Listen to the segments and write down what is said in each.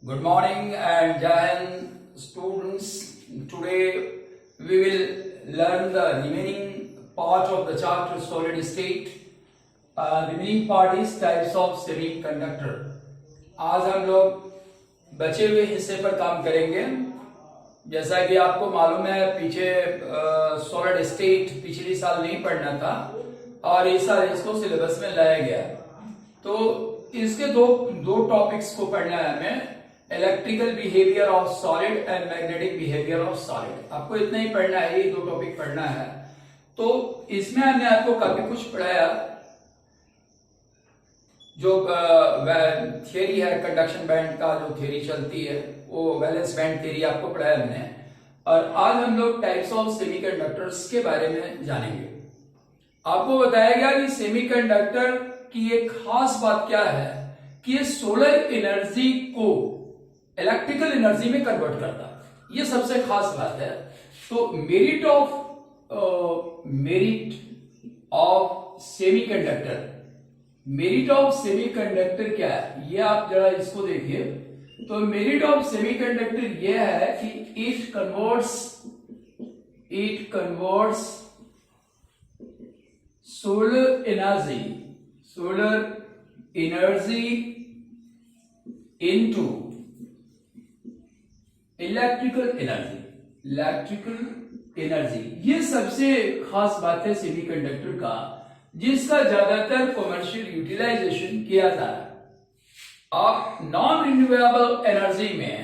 Good morning and Jai Hind students. Today we will learn the remaining part of the chapter solid state. Remaining part is types of semiconductor. आज हम लोग बचे हुए हिस्से पर काम करेंगे. जैसा कि आपको मालूम है पीछे सॉलिड स्टेट पिछले साल नहीं पढ़ना था और इस साल इसको सिलेबस में लाया गया. तो इसके दो टॉपिक्स को पढ़ना है हमें. Electrical behaviour of solid and magnetic behaviour of solid. आपको इतना ही पढ़ना है, ये दो टॉपिक पढ़ना है. तो इसमें हमने आपको काफी कुछ पढ़ाया. जो थियरी है कंडक्शन बैंड का, जो थियरी चलती है वो वैलेंस बैंड थियरी आपको पढ़ाया हमने. और आज हम लोग टाइप्स ऑफ सेमीकंडक्टर्स के बारे में जानेंगे. आपको बताया गया कि सेमीकंडक्टर की एक खास बात क्या है कि ये सोलर एनर्जी को इलेक्ट्रिकल एनर्जी में कन्वर्ट करता है. ये सबसे खास बात है. तो merit of semiconductor, merit of semiconductor क्या है ये आप जरा इसको देखिए. तो मेरिट ऑफ सेमीकंडक्टर ये है कि it converts solar energy into electrical energy. ये सबसे खास बात है सेमीकंडक्टर का, जिसका ज्यादातर कमर्शियल यूटिलाइजेशन किया जा रहा है. अब नॉन रिन्यूएबल एनर्जी में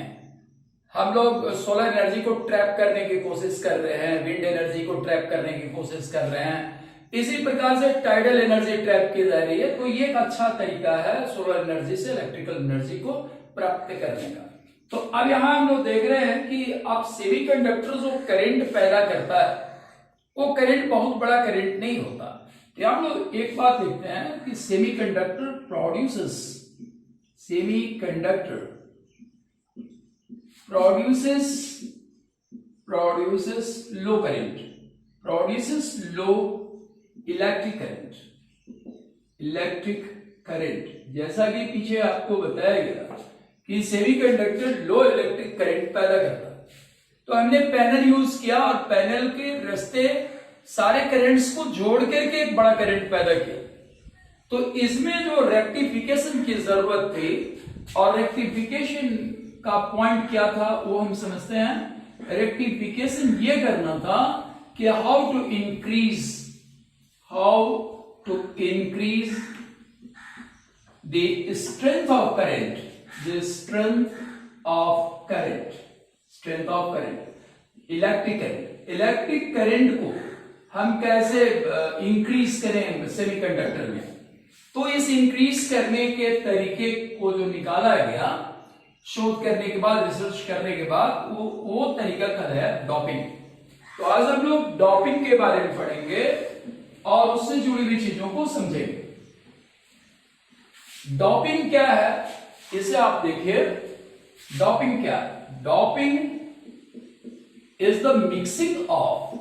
हम लोग सोलर एनर्जी को ट्रैप करने की कोशिश कर रहे हैं, विंड एनर्जी को ट्रैप करने की कोशिश कर रहे हैं. इसी प्रकार से टाइडल एनर्जी ट्रैप की जा रही है. तो ये एक अच्छा तरीका है सोलर एनर्जी से इलेक्ट्रिकल एनर्जी को प्राप्त करने का. तो अब यहां हम लोग देख रहे हैं कि अब सेमीकंडक्टर जो करंट पैदा करता है वो करंट बहुत बड़ा करंट नहीं होता. तो हम लोग एक बात देखते हैं कि सेमीकंडक्टर प्रोड्यूसेस लो करंट, प्रोड्यूसेस लो इलेक्ट्रिक करंट. जैसा कि पीछे आपको बताया गया कि सेमीकंडक्टर लो इलेक्ट्रिक करंट पैदा करता है. तो हमने पैनल यूज किया और पैनल के रास्ते सारे करंट्स को जोड़ करके एक बड़ा करंट पैदा किया. तो इसमें जो रेक्टिफिकेशन की जरूरत थी, और रेक्टिफिकेशन का पॉइंट क्या था वो हम समझते हैं. रेक्टिफिकेशन ये करना था कि how to increase the strength of current, electric current को हम कैसे इंक्रीज करें सेमीकंडक्टर में. तो इस इंक्रीज करने के तरीके को जो निकाला गया शोध करने के बाद, रिसर्च करने के बाद, वो तरीका है डॉपिंग. तो आज हम लोग डॉपिंग के बारे में पढ़ेंगे और उससे जुड़ी हुई चीजों को समझेंगे. डॉपिंग क्या है इसे आप देखिए. डॉपिंग क्या है? Doping is the mixing of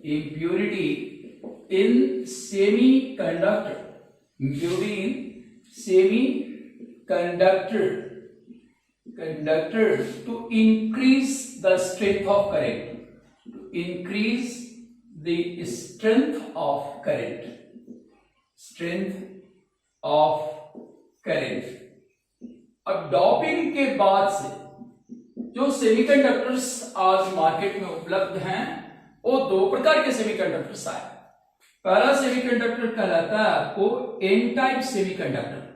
impurity in semiconductor. Conductor to increase the strength of current, अब डॉपिंग के बाद से जो सेमीकंडक्टर्स आज मार्केट में उपलब्ध हैं वो दो प्रकार के सेमीकंडक्टर्स आए. पहला सेमीकंडक्टर कहलाता है आपको एन टाइप सेमीकंडक्टर,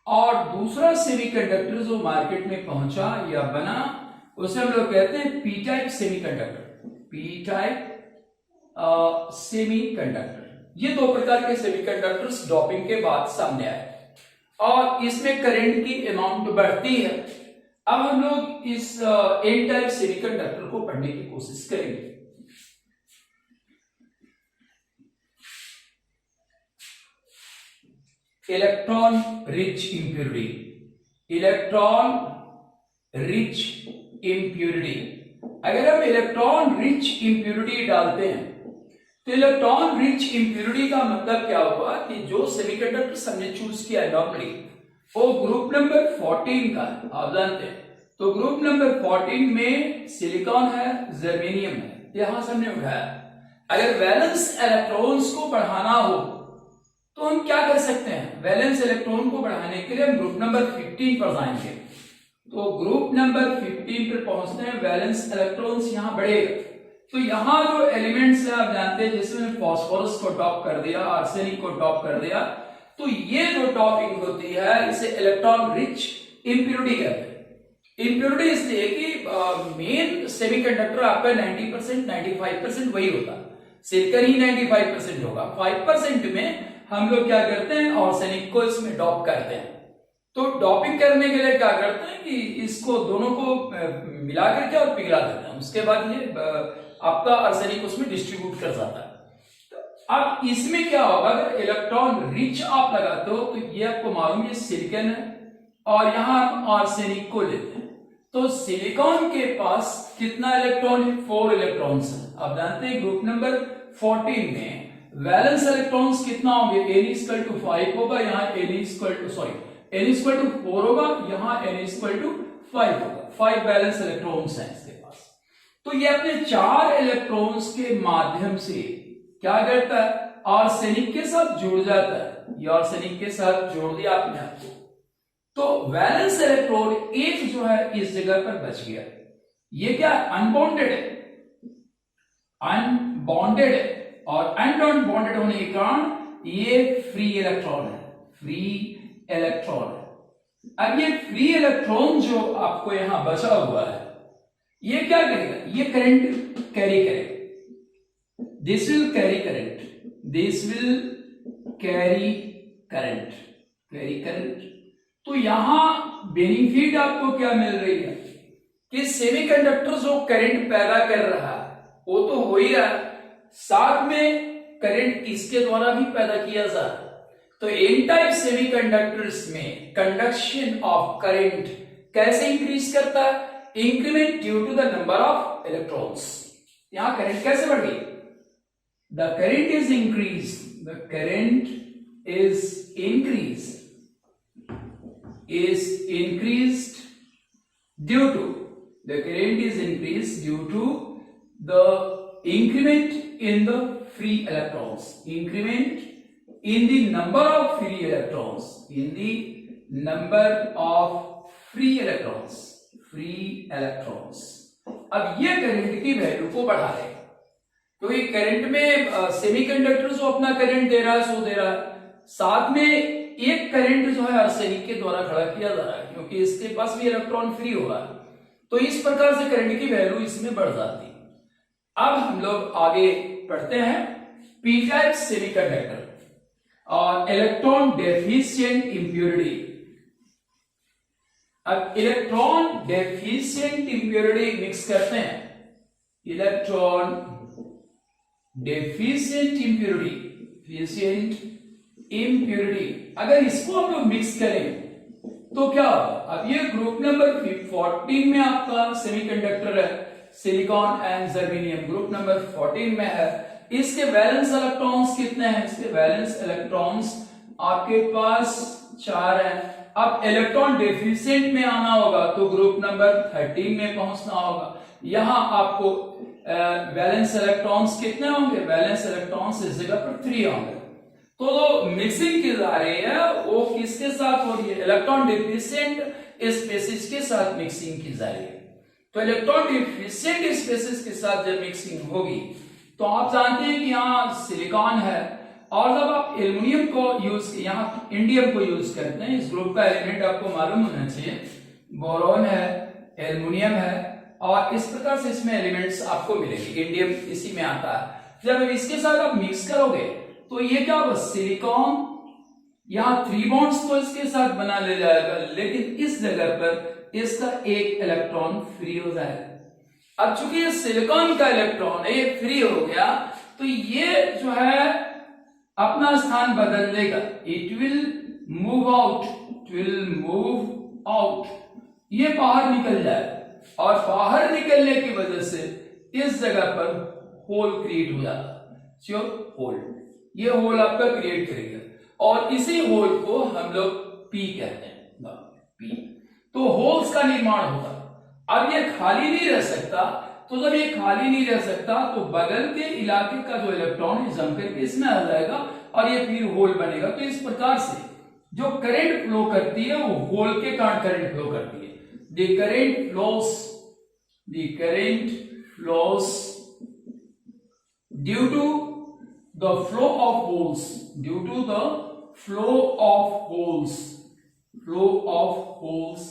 और दूसरा सेमीकंडक्टर जो मार्केट में पहुंचा या बना उसे हम लोग कहते हैं पी टाइप सेमीकंडक्टर. ये दो प्रकार के सेमीकंडक्टर्स डॉपिंग के बाद सामने आए और इसमें करंट की अमाउंट बढ़ती है. अब हम लोग इस एन टाइप सेमीकंडक्टर को पढ़ने की कोशिश करेंगे. Electron rich impurity. अगर हम इलेक्ट्रॉन रिच इम्प्यूरिटी डालते हैं तो इलेक्ट्रॉन रिच इम्प्यूरिटी का मतलब क्या हुआ कि जो सेमीकंडक्टर हमने चूज किया नॉर्मली वो ग्रुप नंबर 14 का है, आप जानते हैं। तो ग्रुप नंबर 14 में सिलिकॉन है, जर्मेनियम है, यहां से हमने उठाया। अगर वैलेंस इलेक्ट्रॉन्स को बढ़ाना हो तो हम क्या कर सकते हैं? वैलेंस इलेक्ट्रॉन को बढ़ाने के लिए हम ग्रुप नंबर 15 पर जाएंगे। तो ग्रुप नंबर 15 पर पहुंचते हैं, वैलेंस इलेक्ट्रॉन्स यहां बढ़ेगा। तो यहां जो एलिमेंट्स है आप जानते हैं, जिसमें फॉस्फोरस को टॉप कर दिया, आर्सेनिक को टॉप कर दिया, तो ये जो टॉपिंग होती है इसे इलेक्ट्रॉन रिच इम्प्यूरिटी कहते हैं। इम्प्यूरिटी इसलिए कि मेन सेमीकंडक्टर आपका 90% 95% वही होता है, सिलिकॉन ही 95% होगा। 5% में हम लोग क्या करते हैं, आर्सेनिक को इसमें डॉप करते हैं। तो डॉपिंग करने के लिए क्या करते हैं कि इसको दोनों को मिला करके और पिघला देते हैं, उसके बाद ये आपका आर्सेनिक उसमें डिस्ट्रीब्यूट कर जाता है। तो अब इसमें क्या होगा, अगर इलेक्ट्रॉन रिच आप लगाते हो तो ये आपको मालूम है सिलिकॉन है और यहां हम आर्सेनिक को लेते हैं। तो सिलिकॉन के पास कितना इलेक्ट्रॉन है? 4 इलेक्ट्रॉन्स है। आप जानते हैं ग्रुप नंबर 14 में वैलेंस इलेक्ट्रॉन्स कितना होंगे? n=5 होगा, यहाँ n=4 होगा, यहाँ n=5 होगा। 5 वैलेंस इलेक्ट्रॉन्स हैं इसके पास। तो ये अपने 4 इलेक्ट्रॉन्स के माध्यम से क्या करता है? आर्सेनिक के साथ जुड़ जाता है। ये आर्सेनिक के साथ जोड़ दिया आपने आपको, तो वैलेंस इलेक्ट्रॉन एक जो है इस जगह पर बच गया। ये क्या अनबॉन्डेड है, अनबॉन्डेड है, और अनबॉन्डेड होने के कारण ये फ्री इलेक्ट्रॉन है, फ्री इलेक्ट्रॉन है। अब ये फ्री इलेक्ट्रॉन जो आपको यहां बचा हुआ है ये क्या करेगा? ये करंट कैरी करेगा। This will carry current, this will carry current, carry current. तो यहां बेनिफिट आपको क्या मिल रही है कि सेमीकंडक्टर जो करंट पैदा कर रहा है वो तो हो ही रहा है, साथ में करंट इसके द्वारा भी पैदा किया जा रहा है। तो एन टाइप सेमीकंडक्टर्स में कंडक्शन ऑफ करंट कैसे इंक्रीज करता है? Increment due to the number of electrons. यहां करंट कैसे बढ़ गई? The current is increase, the current is increase, is increased due to the current is increased due to the increment in the free electrons, increment in the number of free electrons, in the number of free electrons, free electrons। अब ये current की value को बढ़ा रहे, क्योंकि current में semiconductor जो अपना करंट दे रहा है सो दे रहा है, साथ में एक करंट जो है आर्सेनिक के द्वारा खड़ा किया जा रहा है, क्योंकि इसके पास भी इलेक्ट्रॉन फ्री हो रहा है। तो इस प्रकार से करंट की वैल्यू इसमें बढ़ जाती है। अब हम लोग आगे पढ़ते हैं पी टाइप सेमीकंडक्टर और इलेक्ट्रॉन डेफिशिएंट इंप्योरिटी। अब इलेक्ट्रॉन डेफिशिएंट इंप्योरिटी मिक्स करते हैं, electron deficient impurity, deficient impurity. अगर इसको हम लोग मिक्स करें तो क्या होगा? अब ये ग्रुप नंबर 14 में आपका सेमीकंडक्टर है, silicon and germanium group number 14 में है। इसके वैलेंस इलेक्ट्रॉन्स कितने हैं? इसके वैलेंस इलेक्ट्रॉन्स आपके पास 4 हैं। अब इलेक्ट्रॉन डेफिशिएंट में आना होगा तो ग्रुप नंबर 13 में पहुंचना होगा। यहां आपको वैलेंस इलेक्ट्रॉन्स कितने होंगे? वैलेंस इलेक्ट्रॉन्स इस जगह पर 3 होंगे। तो जो मिक्सिंग की जा रही है वो किसके साथ हो रही है? इलेक्ट्रॉन डिफिशिएंट स्पेसिस के साथ मिक्सिंग की जा रही है। तो इलेक्ट्रॉन डिफिशिएंट स्पेसिस के साथ जब मिक्सिंग होगी तो आप जानते हैं कि यहाँ सिलिकॉन है, और जब आप एल्युमिनियम को यूज, यहाँ इंडियम को यूज करते हैं, इस ग्रुप का एलिमेंट आपको मालूम होना चाहिए, बोरॉन है, एल्युमिनियम है, और इस प्रकार से इसमें एलिमेंट्स आपको मिलेंगे, इंडियम इसी में आता है। जब इसके साथ आप मिक्स करोगे तो ये क्या होगा? सिलिकॉन यहां 3 बॉन्ड्स तो इसके साथ बना ले जाएगा, लेकिन इस जगह पर इसका एक इलेक्ट्रॉन फ्री हो जाएगा। अब चूंकि ये सिलिकॉन का इलेक्ट्रॉन है, ये फ्री हो गया, तो ये जो है अपना स्थान बदल देगा, it will move out, it will move out, ये बाहर निकल जाएगा। और बाहर निकलने की वजह से इस जगह पर होल क्रिएट हो जाता है। श्योर, होल, ये होल आपका क्रिएट करेगा और इसी होल को हम लोग पी कहते हैं, पी। तो होल्स का निर्माण होता। अब ये खाली नहीं रह सकता, तो जब ये खाली नहीं रह सकता तो बगल के इलाके का जो इलेक्ट्रॉन है जम करके इसमें आ जाएगा और ये फिर होल बनेगा। तो इस प्रकार से जो करंट फ्लो करती है वो होल के कारण करंट फ्लो करती है। The current flows due to the flow of holes, due to the flow of holes.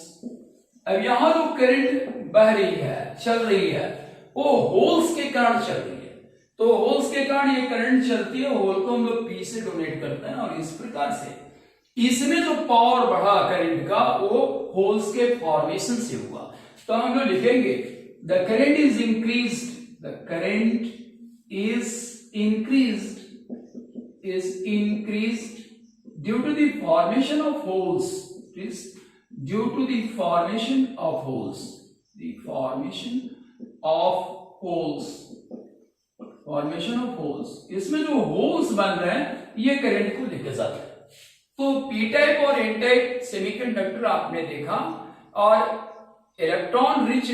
अब यहां जो करंट बह रही है, चल रही है, वो होल्स के कारण चल रही है। तो होल्स के कारण ये करंट चलती है, होल को हम लोग पी से डोनेट करते हैं और इस प्रकार से इसमें जो पावर बढ़ा करंट का वो होल्स के फॉर्मेशन से हुआ। तो हम लोग लिखेंगे the current is increased, the current is increased due to the formation of holes, please, due to the formation of holes, the formation of holes, इसमें जो होल्स बन रहे हैं ये करंट को लेकर जाते हैं। तो पी टाइप और एन टाइप सेमीकंडक्टर आपने देखा और इलेक्ट्रॉन रिच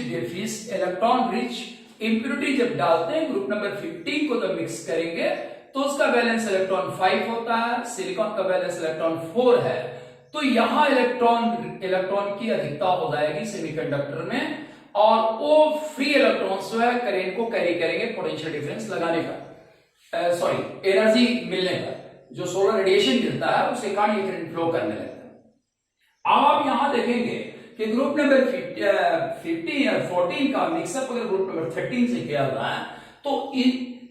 इंप्योरिटी जब डालते हैं ग्रुप नंबर 15 को जब मिक्स करेंगे तो उसका बैलेंस इलेक्ट्रॉन 5 होता है, सिलिकॉन का बैलेंस इलेक्ट्रॉन 4 है। तो यहां इलेक्ट्रॉन की अधिकता हो जाएगी सेमीकंडक्टर में और वो फ्री इलेक्ट्रॉन्स जो है करंट को कैरी करेंगे पोटेंशियल डिफरेंस लगाने का, एनर्जी मिलने का, जो सोलर रेडिएशन मिलता है उसके कारण ये करंट फ्लो करने लगता है। अब आप यहां देखेंगे कि ग्रुप नंबर 15 या 14 का मिक्सअप अगर ग्रुप नंबर 13 से किया हुआ है तो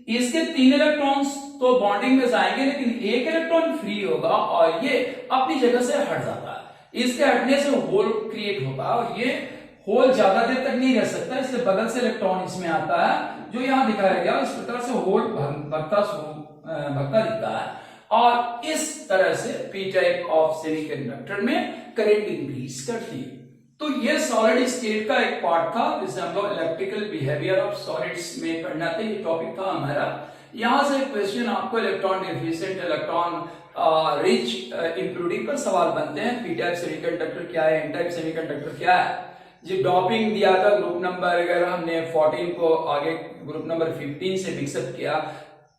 इसके 3 इलेक्ट्रॉन्स तो बॉन्डिंग में जाएंगे लेकिन एक इलेक्ट्रॉन फ्री होगा और ये अपनी जगह से हट जाता है। इसके हटने से होल क्रिएट होगा और ये होल ज्यादा देर तक नहीं रह सकता, इसलिए बगल से इलेक्ट्रॉन इसमें आता है जो यहां दिखाया गया। इस प्रकार से होल भगता दिखता है और इस तरह से पी टाइप ऑफ सेमीकंडक्टर में करंट इंक्रीज करती है। तो ये सॉलिड स्टेट का एक पार्ट था जिसे हम लोग इलेक्ट्रिकल बिहेवियर ऑफ सॉलिड्स में पढ़ना था, ये टॉपिक था हमारा। यहां से क्वेश्चन आपको electron deficient, electron rich impurity पर सवाल बनते हैं। पी टाइप सेमीकंडक्टर क्या है, एन टाइप सेमीकंडक्टर क्या है। जी डॉपिंग दिया था ग्रुप नंबर, अगर हमने 14 को आगे ग्रुप नंबर 15 से मिक्सअप किया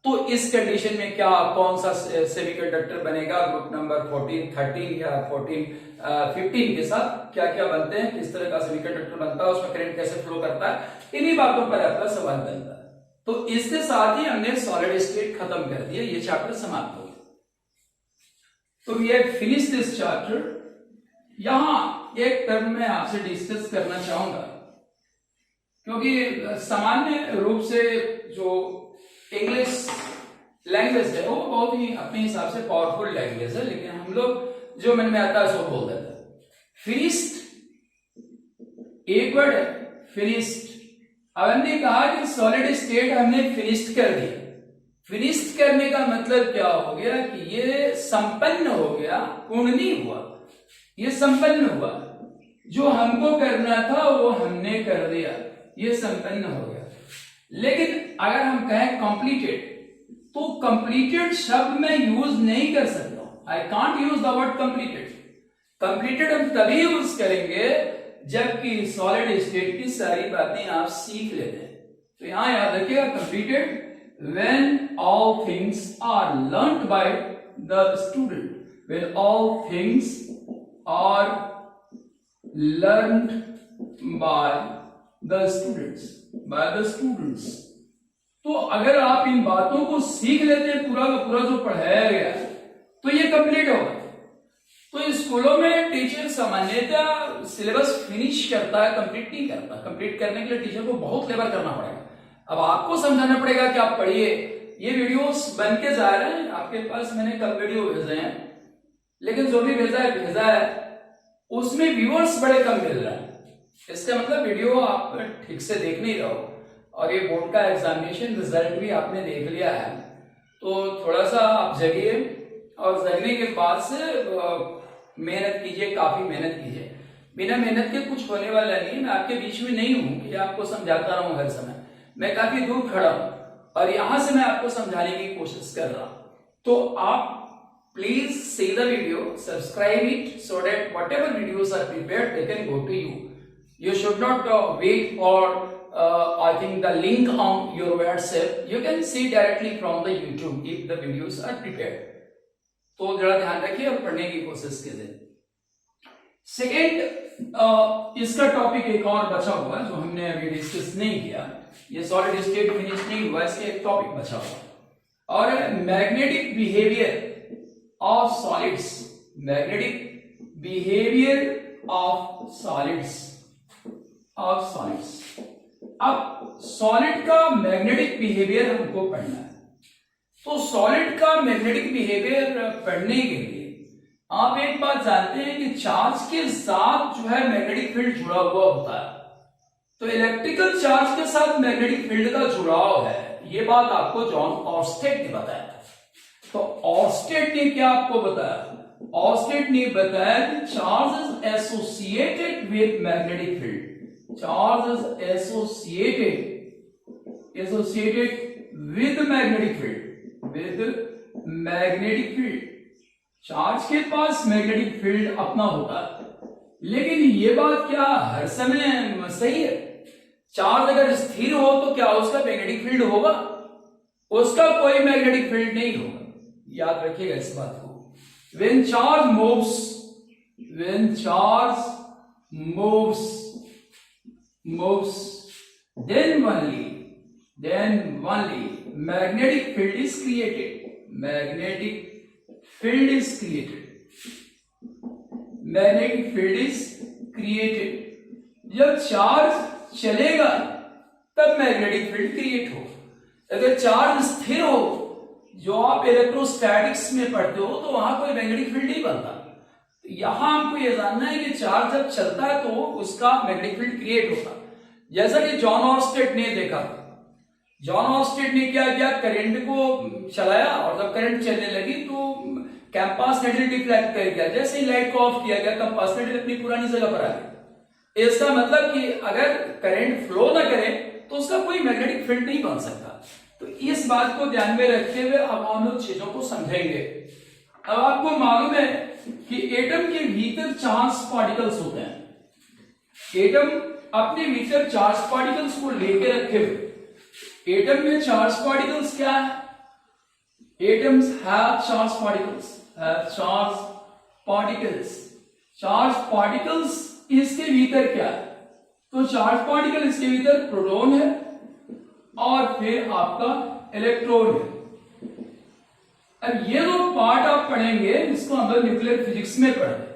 तो इस कंडीशन में क्या कौन सा सेमीकंडक्टर बनेगा ग्रुप नंबर 14, 13 या 15 के साथ क्या क्या बनते हैं, किस तरह का सेमीकंडक्टर बनता है, उसमें करंट कैसे फ्लो करता है, इन्हीं बातों पर आपका सवाल बनता है। तो इसके साथ ही हमने सॉलिड स्टेट खत्म कर दिया, ये चैप्टर समाप्त हो गया। तो we have finish this chapter. यहां एक टर्म में आपसे डिस्कस करना चाहूंगा क्योंकि सामान्य रूप से जो इंग्लिश लैंग्वेज है वो बहुत ही अपने हिसाब से पावरफुल लैंग्वेज है, लेकिन हम लोग जो मन में आता है सो बोल देते हैं। फिनिश्ड एक वर्ड है, फिनिश्ड। अब हमने कहा कि सॉलिड स्टेट हमने फिनिश्ड कर दिया। फिनिश्ड करने का मतलब क्या हो गया कि ये संपन्न हो गया, पूर्ण नहीं हुआ, ये संपन्न हुआ। जो हमको करना था वो हमने कर दिया, ये संपन्न हो गया। लेकिन अगर हम कहें कंप्लीटेड तो कंप्लीटेड शब्द मैं यूज नहीं कर सकता हूं। I can't use the word completed. Completed हम तभी यूज करेंगे जबकि सॉलिड स्टेट की सारी बातें आप सीख लेते हैं। तो यहां याद रखिएगा completed when all things are learnt by the student, when all things are learned by the students, तो अगर आप इन बातों को सीख लेते हैं पूरा का पूरा जो पढ़ाया गया तो ये कंप्लीट होगा। तो स्कूलों में टीचर सामान्यतः सिलेबस फिनिश करता है, कंप्लीट नहीं करता। कंप्लीट करने के लिए टीचर को बहुत लेबर करना पड़ेगा। अब आपको समझाना पड़ेगा कि आप पढ़िए। ये वीडियोस बन के जा रहे हैं आपके पास, मैंने कल वीडियो भेजे हैं, लेकिन जो भी भेजा है उसमें व्यूअर्स बड़े कम मिल रहे हैं। इसका मतलब वीडियो आप ठीक से देख नहीं रहे हो। और ये बोर्ड का एग्जामिनेशन रिजल्ट भी आपने देख लिया है, तो थोड़ा सा आप जगिए और जगने के बाद से मेहनत कीजिए, काफी मेहनत कीजिए। बिना मेहनत के कुछ होने वाला नहीं। मैं आपके बीच में नहीं हूं कि आपको समझाता रहूं हर समय। मैं काफी दूर खड़ा हूं और यहां से मैं आपको समझाने की कोशिश कर रहा हूं। तो आप please see the video, subscribe it so that whatever videos are prepared they can go to you. You should not wait for I think the link on your WhatsApp. You can see directly from the YouTube if the videos are prepared. तो जरा ध्यान रखिए और पढ़ने की कोशिश कीजिए. Second, इसका टॉपिक एक और बचा हुआ है जो हमने अभी डिस्कस नहीं किया. ये सॉलिड स्टेट फिनिश नहीं हुआ, इसका एक टॉपिक बचा हुआ और magnetic behaviour of solids. Magnetic behaviour of solids. अब सॉलिड का मैग्नेटिक बिहेवियर हमको पढ़ना है. तो सॉलिड का मैग्नेटिक बिहेवियर पढ़ने के लिए आप एक बात जानते हैं कि चार्ज के साथ जो है मैग्नेटिक फील्ड जुड़ा हुआ होता है. तो इलेक्ट्रिकल चार्ज के साथ मैग्नेटिक फील्ड का जुड़ाव है, ये बात आपको जॉन ऑर्स्टेड ने बताया. तो ऑर्स्टेड ने क्या आपको बताया? ऑर्स्टेड ने बताया कि charge is associated with magnetic field. Charge is associated with magnetic field. Charge के पास मैग्नेटिक फील्ड अपना होता है, लेकिन ये बात क्या हर समय सही है? चार्ज अगर स्थिर हो तो क्या उसका मैग्नेटिक फील्ड होगा? उसका कोई मैग्नेटिक फील्ड नहीं होगा. याद रखिएगा इस बात को. When charge moves, then only magnetic field is created. Magnetic field is created. जब चार्ज चलेगा तब मैग्नेटिक फील्ड क्रिएट हो. अगर चार्ज स्थिर हो, जो आप इलेक्ट्रोस्टैटिक्स में पढ़ते हो, तो वहां कोई मैग्नेटिक फील्ड नहीं बनता. यहां हमको यह जानना है कि चार्ज जब चलता है तो उसका मैग्नेटिक फील्ड क्रिएट होता है. जैसा कि जॉन ऑर्स्टेड ने देखा. जॉन ऑर्स्टेड ने क्या किया? करंट को चलाया और जब करंट चलने लगी तो कैंपास नेडल डिफ्लेक्ट कर गया. जैसे ही लाइट को ऑफ किया गया, कैंपास नेडल अपनी पुरानी जगह पर आ गया. इसका मतलब कि अगर करंट फ्लो ना करे तो उसका कोई मैग्नेटिक फील्ड नहीं बन सकता. तो इस बात को ध्यान में रखते हुए अब हम लोग चीजों को समझेंगे. अब आपको मालूम है कि एटम के भीतर चार्ज पार्टिकल्स होते हैं. एटम अपने भीतर चार्ज पार्टिकल्स को लेके रखे हुए. एटम में चार्ज पार्टिकल्स क्या है? Atoms have charge particles. Charge particles इसके भीतर क्या है? तो चार्ज पार्टिकल इसके भीतर प्रोटॉन है और फिर आपका इलेक्ट्रॉन है. अब ये दो पार्ट आप पढ़ेंगे, इसको हम लोग न्यूक्लियर फिजिक्स में पढ़ते हैं.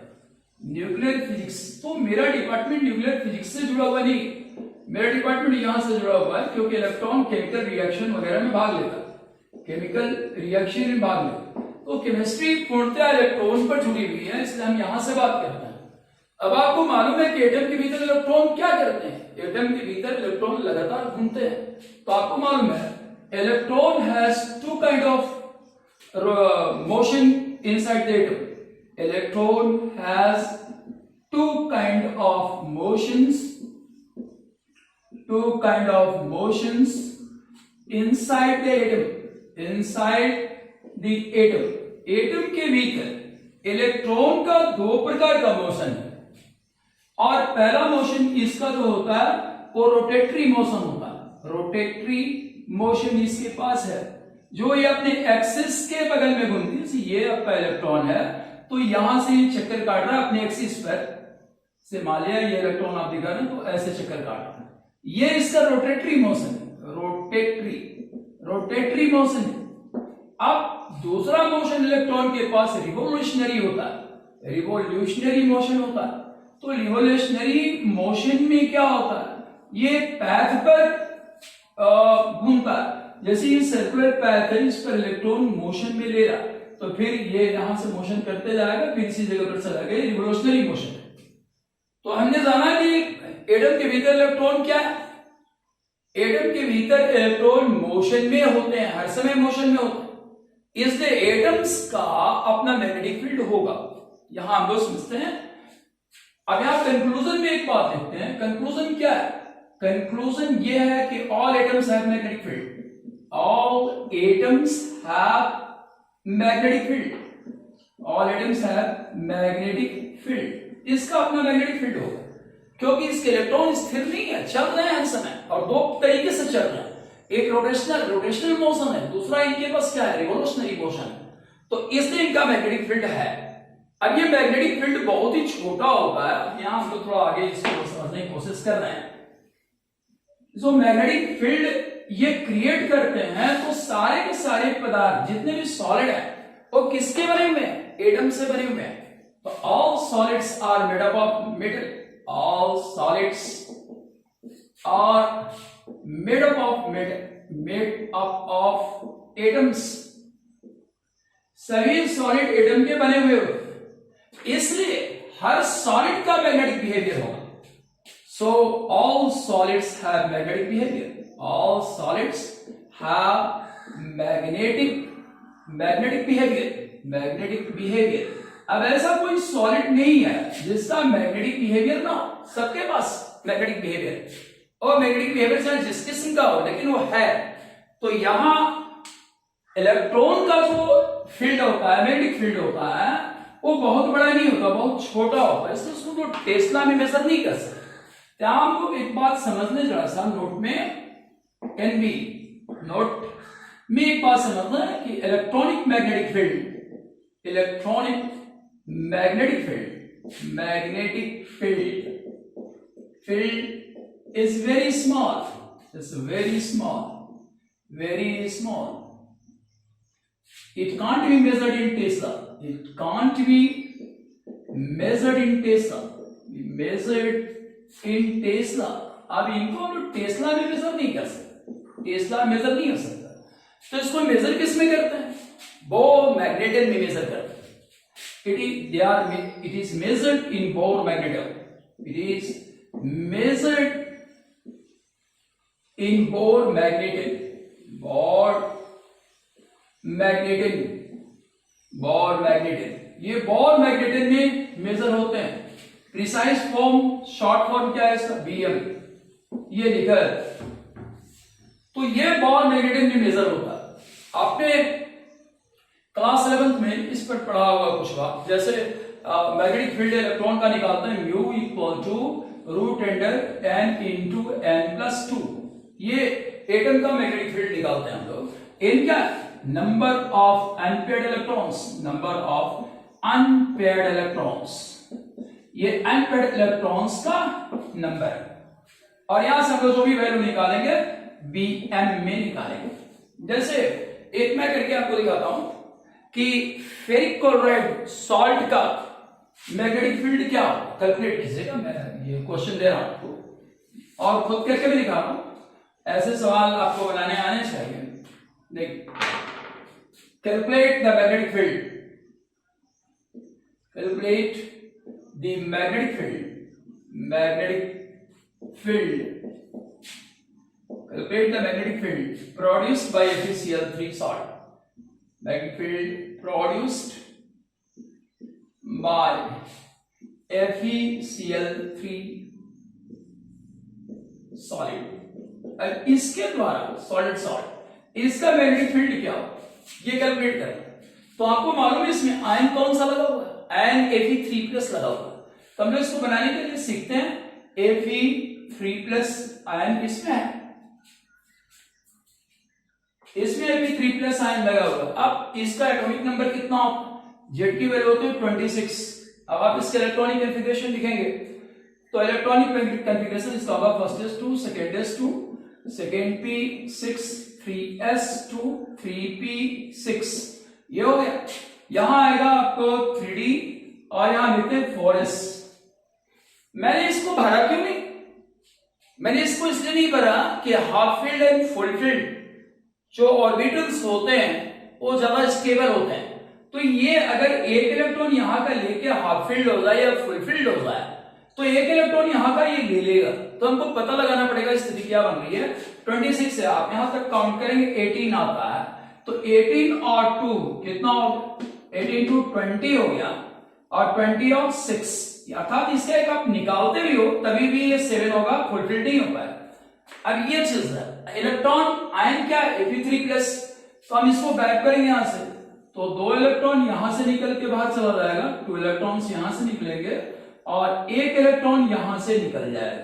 न्यूक्लियर फिजिक्स, तो मेरा डिपार्टमेंट न्यूक्लियर फिजिक्स से जुड़ा हुआ नहीं. मेरा डिपार्टमेंट यहां से जुड़ा हुआ है क्योंकि इलेक्ट्रॉन केमिकल रिएक्शन वगैरह में भाग लेता है. केमिकल रिएक्शन में भाग लेता है. तो केमिस्ट्री पूर्णतः इलेक्ट्रॉन पर जुड़ी हुई है, इसलिए हम यहां से बात करते हैं. अब आपको मालूम है कि एटम के भीतर इलेक्ट्रॉन क्या करते हैं? एटम के भीतर इलेक्ट्रॉन लगातार घूमते हैं. तो आपको मालूम है electron has two kind of motion inside the atom. Electron has two kind of motions inside the atom. Atom के भीतर इलेक्ट्रॉन का दो प्रकार का मोशन है. और पहला मोशन इसका जो होता है वो रोटेटरी मोशन होता है. रोटेटरी मोशन इसके पास है, जो ये अपने एक्सिस के बगल में घूमती है. ये आपका इलेक्ट्रॉन है तो यहां से ये चक्कर काट रहा है अपने एक्सिस पर से. मान लिया ये इलेक्ट्रॉन आप दिखा रहे हैं तो ऐसे चक्कर काट रहा है. ये इसका रोटेटरी मोशन है. रोटेटरी मोशन है. अब दूसरा मोशन इलेक्ट्रॉन के पास रिवोल्यूशनरी होता है. रिवोल्यूशनरी मोशन होता है. तो रिवोल्यूशनरी मोशन में क्या होता है? ये पैथ पर घूमता है. जैसे ये सर्कुलर पैथ है, इस पर इलेक्ट्रॉन मोशन में ले रहा, तो फिर ये यहां से मोशन करते जाएगा, फिर इसी जगह पर चला गया. रिवोल्यूशनरी मोशन है. तो हमने जाना कि एटम के भीतर इलेक्ट्रॉन क्या है? एटम के भीतर इलेक्ट्रॉन मोशन में होते हैं, हर समय मोशन में होते हैं. इसलिए एटम्स का अपना मैग्नेटिक फील्ड होगा. यहां हम लोग समझते हैं अब यहां कंक्लूजन में एक बात लिखते हैं। कंक्लूजन क्या है? कंक्लूजन ये है कि all atoms have magnetic field. All atoms have magnetic field. All atoms have magnetic field. इसका अपना मैग्नेटिक फील्ड होगा, क्योंकि इसके इलेक्ट्रॉन स्थिर नहीं है, चल रहे हैं हर समय, और दो तरीके से चल रहे हैं। एक रोटेशनल मोशन है, दूसरा इनके पास क्या है? Revolutionary motion. तो इसलिए इनका मैग्नेटिक फील्ड है। अब ये मैग्नेटिक फील्ड बहुत ही छोटा होता है। यहां हम लोग थोड़ा आगे इसको समझने की कोशिश कर रहे हैं। जो मैग्नेटिक फील्ड ये क्रिएट करते हैं, तो सारे के सारे पदार्थ जितने भी सॉलिड है वो किसके बने हुए हैं? एटम से बने हुए हैं। तो all solids are made up of metal. All solids are made up of atoms. सभी सॉलिड एटम के बने हुए होते, इसलिए हर सॉलिड का मैग्नेटिक बिहेवियर होगा। So all solids have magnetic behavior. All solids have magnetic behavior. अब ऐसा कोई सॉलिड नहीं है जिसका मैग्नेटिक बिहेवियर ना हो। सबके पास मैग्नेटिक बिहेवियर, और मैग्नेटिक बिहेवियर चाहे जिस किस्म का हो, लेकिन वो है। तो यहां इलेक्ट्रॉन का जो फील्ड होता है, मैग्नेटिक फील्ड होता है, वो बहुत बड़ा नहीं होता, बहुत छोटा होता है। इसलिए उसको तो टेस्ला में मेजर नहीं कर सकते। हम लोग एक बात समझने जरा सा नोट में नोट में एक बात समझना है कि electronic magnetic field is very small. It's very small. It can't be measured in Tesla. अब इनको हम लोग टेस्ला में मेजर नहीं कर सकते। टेस्ला मेजर नहीं हो सकता, तो इसको मेजर किस में करते हैं? बोर मैग्नेटन में मेजर करते हैं। It is measured in Bohr magneton. It is measured in Bohr magneton. ये बोर मैग्नेटन में मेजर होते हैं। प्रिसाइज फॉर्म, शॉर्ट फॉर्म क्या है इसका? BM, ये लिखा है। तो ये बोर मैग्नेटन में मेजर होता है। आपने क्लास 11th में इस पर पढ़ा होगा कुछ बात, जैसे मैग्नेटिक फील्ड इलेक्ट्रॉन का निकालते हैं mu equal to root under n into n+2। ये एटम का मैग्नेटिक फील्ड निकालते हैं हम लोग। n क्या? Number of unpaired electrons. ये अनपेयर्ड इलेक्ट्रॉन्स का नंबर है। और यहां से हम लोग जो भी वैल्यू निकालेंगे Bm में निकालेंगे। जैसे एक मैं करके आपको दिखाता हूं कि फेरिक क्लोराइड सॉल्ट का मैग्नेटिक फील्ड क्या हो, कैलकुलेट कीजिएगा। मैं ये क्वेश्चन दे रहा हूं आपको और खुद करके भी दिखा रहा हूं। ऐसे सवाल आपको बनाने आने चाहिए। देख, calculate the magnetic field. Calculate the magnetic field. Calculate the magnetic field produced by FeCl3 salt. Magnetic field produced by FeCl3 solid. अब इसके द्वारा सॉलिड सॉल्ट, इसका मैग्नेटिक फील्ड क्या हो, ये कैलकुलेट करें। तो आपको मालूम है इसमें आयन कौन सा लगा हुआ है? आयन Fe3+ लगा हुआ है। तो हम लोग इसको बनाने के लिए सीखते हैं। Fe3+ आयन इसमें है, इसमें Fe3+ आयन लगा हुआ है। अब इसका एटॉमिक नंबर कितना होगा? Z की वैल्यू होती है 26। अब आप इसके इलेक्ट्रॉनिक कॉन्फ़िगरेशन लिखेंगे तो इलेक्ट्रॉनिक कॉन्फ़िगरेशन इसका होगा first S2, second S2, second P6, 3s2, 3p6। ये हो गया। यहां आएगा आपको 3d और यहां लिखते हैं 4s। मैंने इसको भरा क्यों नहीं? मैंने इसको इसलिए नहीं भरा कि half field and full field जो ऑर्बिटल्स होते हैं वो ज्यादा स्टेबल होते हैं। तो ये अगर एक इलेक्ट्रॉन यहां का लेके हाफ फील्ड हो जाए या फुल फील्ड हो जाए तो एक इलेक्ट्रॉन यहां का ये ले लेगा। तो हमको पता लगाना पड़ेगा स्थिति क्या बन रही है। 26 है, आप यहां तक काउंट करेंगे 18 आता है। तो 18 और 2 कितना हो गया? 18 to 20 हो गया और 20 और 6 अर्थात इसका एक आप निकालते भी हो तभी भी ये 7 होगा, फुलफिल नहीं हो पाएगा। अब ये चीज है, इलेक्ट्रॉन आयन क्या है Fe3+, तो हम इसको बैक करेंगे यहां से, तो 2 इलेक्ट्रॉन यहां से निकल के बाहर चला जाएगा, 2 इलेक्ट्रॉन्स यहां से निकलेंगे और 1 इलेक्ट्रॉन यहां से निकल जाएगा।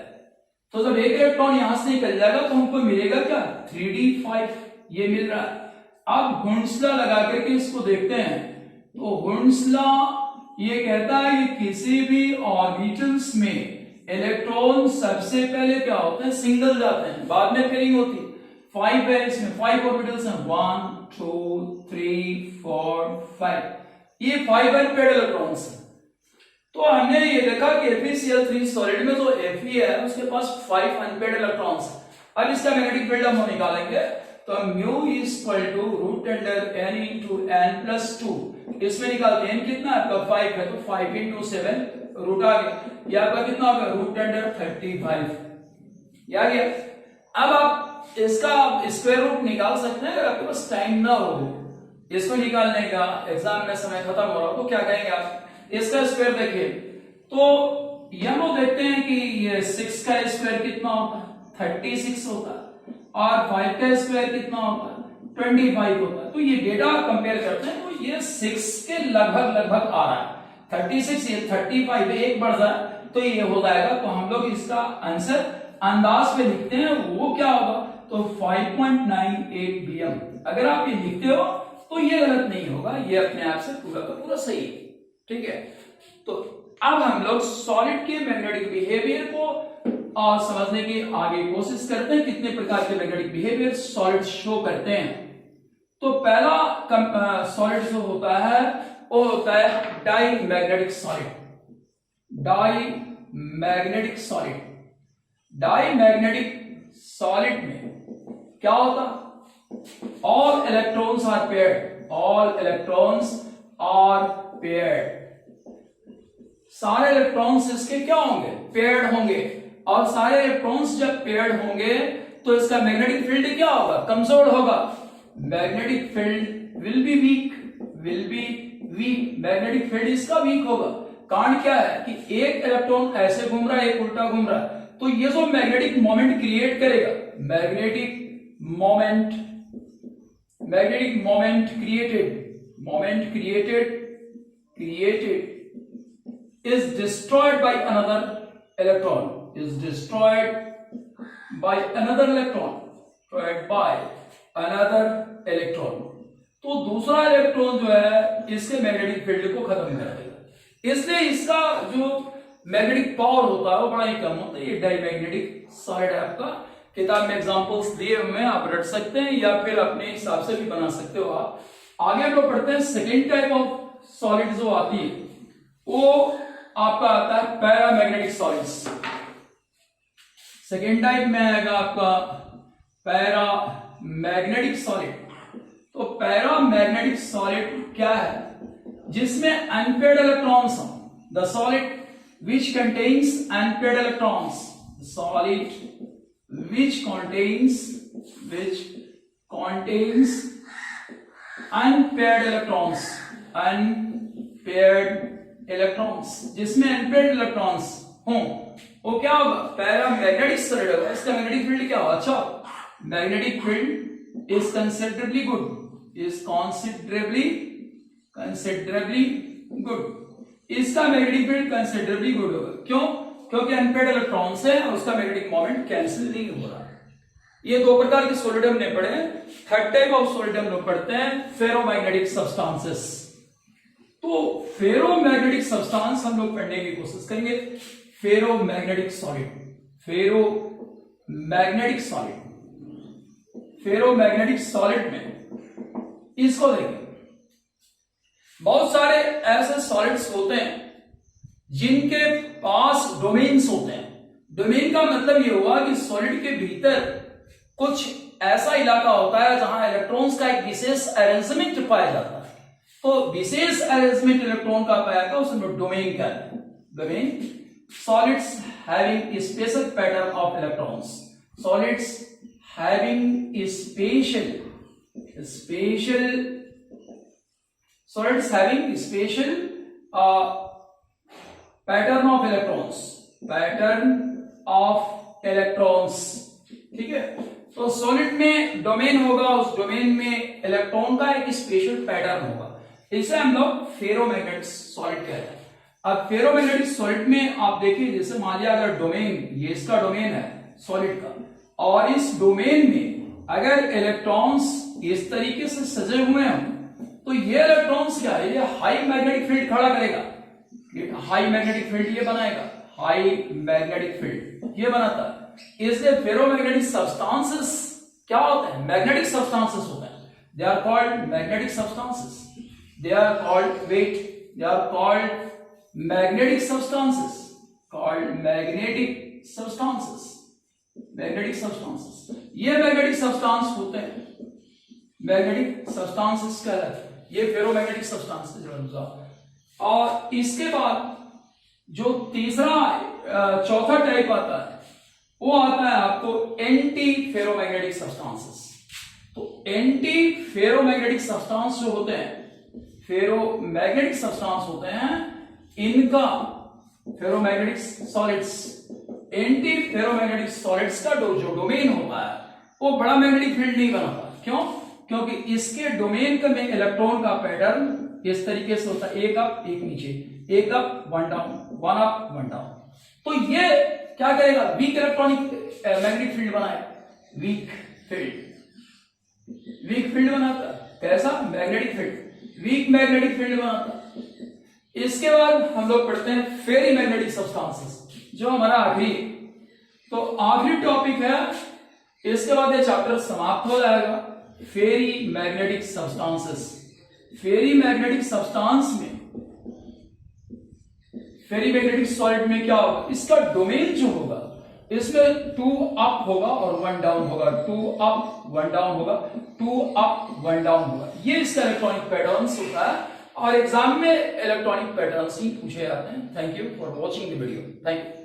तो जब 1 इलेक्ट्रॉन यहां से निकल जाएगा तो हमको मिलेगा क्या 3d5, ये मिल रहा है। अब गुणसला लगा करके इसको देखते हैं, तो गुणसला ये कहता है कि किसी भी ऑर्बिटल्स में इलेक्ट्रॉन सबसे पहले क्या होते हैं, सिंगल जाते हैं, बाद में पेयरिंग होती है। 5 है, इसमें 5 ऑर्बिटल्स हैं, 1 2 3 4 5, ये 5 अनपेयर्ड इलेक्ट्रॉन्स हैं। तो हमने ये देखा कि FeCl3 सॉलिड में जो Fe है उसके पास 5 अनपेयर्ड इलेक्ट्रॉन्स हैं। अब इसका मैग्नेटिक फील्ड हम निकालेंगे, तो mu equal to root under n into n plus 2, इसमें निकालते हैं n कितना है आपका 5 है, तो 5 इंटू 7 रूट आ गया, ये आपका कितना होगा रूट अंडर 35, ये आ गया। अब आप इसका स्क्वायर रूट निकाल सकते हैं अगर आपके पास टाइम ना हो, इसको निकालने का एग्जाम में समय खत्म हो रहा हो तो क्या कहेंगे आप, इसका स्क्वायर देखिए, तो हम लोग देखते हैं कि ये 6 का स्क्वायर कितना होता है 36 होता है, और 5 का स्क्वायर कितना होता है 25 होता है। तो ये डेटा कंपेयर करते हैं तो ये 6 के लगभग आ रहा है, 36 ये 35 एक बढ़ जाए तो ये हो जाएगा। तो हम लोग इसका आंसर अंदाज पे लिखते हैं, वो क्या होगा, तो 5.98 bm। अगर आप ये लिखते हो तो ये गलत नहीं होगा, ये अपने आप से पूरा का पूरा सही है, ठीक है। तो अब हम लोग सॉलिड के मैग्नेटिक बिहेवियर को समझने की आगे कोशिश करते हैं, कितने प्रकार के मैग्नेटिक बिहेवियर सॉलिड शो करते हैं। तो पहला सॉलिड जो होता है वो होता है diamagnetic solid. Diamagnetic solid, diamagnetic solid में क्या होता, all electrons are paired, all electrons are paired, सारे इलेक्ट्रॉन्स इसके क्या होंगे पेयर्ड होंगे, और सारे इलेक्ट्रॉन्स जब पेयर्ड होंगे तो इसका मैग्नेटिक फील्ड क्या होगा कमजोर होगा, magnetic field will be weak, magnetic field इसका वीक होगा। कारण क्या है कि एक इलेक्ट्रॉन ऐसे घूम रहा है, एक उल्टा घूम रहा है, तो ये जो मैग्नेटिक मोमेंट क्रिएट करेगा, magnetic moment created is destroyed by another electron, तो दूसरा इलेक्ट्रॉन जो है इसके मैग्नेटिक फील्ड को खत्म कर देगा, इसलिए इसका जो मैग्नेटिक पावर होता है वो बड़ा ही कम होता है। ये डाईमैग्नेटिक सॉलिड है, आपका किताब में एग्जांपल्स दिए हुए हैं, आप रट सकते हैं या फिर अपने हिसाब से भी बना सकते हो आप। आगे हम लोग पढ़ते हैं सेकेंड टाइप ऑफ सॉलिड जो आती है, वो आपका आता है पैरामैग्नेटिक सॉलिड्स। सेकेंड टाइप में आएगा आपका पैरामैग्नेटिक सॉलिड। तो पैरामैग्नेटिक सॉलिड क्या है, जिसमें अनपेयर्ड इलेक्ट्रॉन्स हो, the solid which contains unpaired electrons, solid which contains unpaired electrons, जिसमें अनपेयर्ड इलेक्ट्रॉन्स हों, वो क्या होगा पैरामैग्नेटिक सॉलिड होगा। इसका मैग्नेटिक फील्ड क्या होगा, अच्छा magnetic field is considerably good, इसका मैग्नेटिक फील्ड कंसिडरेबली गुड होगा। क्यों, क्योंकि अनपेयर्ड इलेक्ट्रॉन्स है और उसका मैग्नेटिक मोमेंट कैंसिल नहीं हो रहा। ये दो प्रकार के सॉलिड हमने पढ़े। थर्ड टाइप ऑफ सॉलिड हम लोग पढ़ते हैं फेरोमैग्नेटिक सब्सटेंसेस। तो फेरोमैग्नेटिक सब्सटेंस हम लोग पढ़ने की कोशिश करेंगे। फेरोमैग्नेटिक सॉलिड, फेरोमैग्नेटिक सॉलिड में इसको देखें, बहुत सारे ऐसे सॉलिड्स होते हैं जिनके पास डोमेन्स होते हैं। डोमेन का मतलब ये हुआ कि सॉलिड के भीतर कुछ ऐसा इलाका होता है जहां इलेक्ट्रॉन्स का एक विशेष अरेंजमेंट पाया जाता है। तो विशेष अरेंजमेंट इलेक्ट्रॉन का पाया था, उसमें डोमेन क्या है, domain solids having special pattern of electrons, solids having special pattern of electrons, pattern of electrons, ठीक है। तो सॉलिड में डोमेन होगा, उस डोमेन में इलेक्ट्रॉन का एक स्पेशल पैटर्न होगा, इसे हम लोग फेरोमैग्नेटिक सॉलिड कहते हैं। अब फेरोमैग्नेटिक सॉलिड में आप देखिए, जैसे मान लिया अगर डोमेन, ये इसका डोमेन है सॉलिड का, और इस डोमेन में अगर इलेक्ट्रॉन्स इस तरीके से सजे हुए हैं, तो ये इलेक्ट्रॉन्स क्या है, ये हाई मैग्नेटिक फील्ड खड़ा करेगा, हाई मैग्नेटिक फील्ड ये बनाएगा, हाई मैग्नेटिक फील्ड ये बनाता है। इसलिए फेरोमैग्नेटिक सब्सटेंसेस क्या होते हैं, मैग्नेटिक सब्सटेंसेस होते हैं, they are called magnetic substances, they are called, wait, they are called magnetic substances, called magnetic substances, magnetic substances। ये मैग्नेटिक सब्सटेंस होते हैं, मैग्नेटिक सब्सटेंसेस कहलाते हैं, ये फेरोमैग्नेटिक सब्सटेंसेस। और इसके बाद जो तीसरा चौथा टाइप आता है, वो आता है आपको एंटी फेरोमैग्नेटिक सब्सटेंसेस। तो एंटी फेरोमैग्नेटिक सब्सटेंस जो होते हैं, फेरोमैग्नेटिक सब्सटेंस होते हैं, इनका ferromagnetic solids, anti ferromagnetic solids का जो डोमेन होता है वो बड़ा मैग्नेटिक फील्ड नहीं बनाता। क्यों? क्योंकि इसके डोमेन का में इलेक्ट्रॉन का पैटर्न इस तरीके से होता है, एक अप एक नीचे, एक up one down, one up one down. तो ये क्या करेगा, वीक इलेक्ट्रॉनिक मैग्नेटिक फील्ड बनाएगा, वीक फील्ड, वीक फील्ड बनाता है। कैसा? Magnetic field, weak magnetic field बनाता है। इसके बाद हम लोग पढ़ते हैं फेरी मैग्नेटिक सब्सटेंसेस, जो हमारा आखिरी, तो आखिरी टॉपिक है। इसके बाद ये चैप्टर समाप्त हो जाएगा। फेरी मैग्नेटिक सब्सटेंसेस, फेरी मैग्नेटिक सब्सटेंस में, फेरी मैग्नेटिक सॉलिड में क्या होगा, इसका डोमेन जो होगा, इसमें 2 अप होगा और 1 डाउन होगा, 2 अप 1 डाउन होगा, 2 अप 1 डाउन होगा। ये इसका इलेक्ट्रॉनिक पैटर्न्स होता है, और एग्जाम में इलेक्ट्रॉनिक पैटर्न्स ही पूछे जाते हैं। Thank you for watching the video, thank you.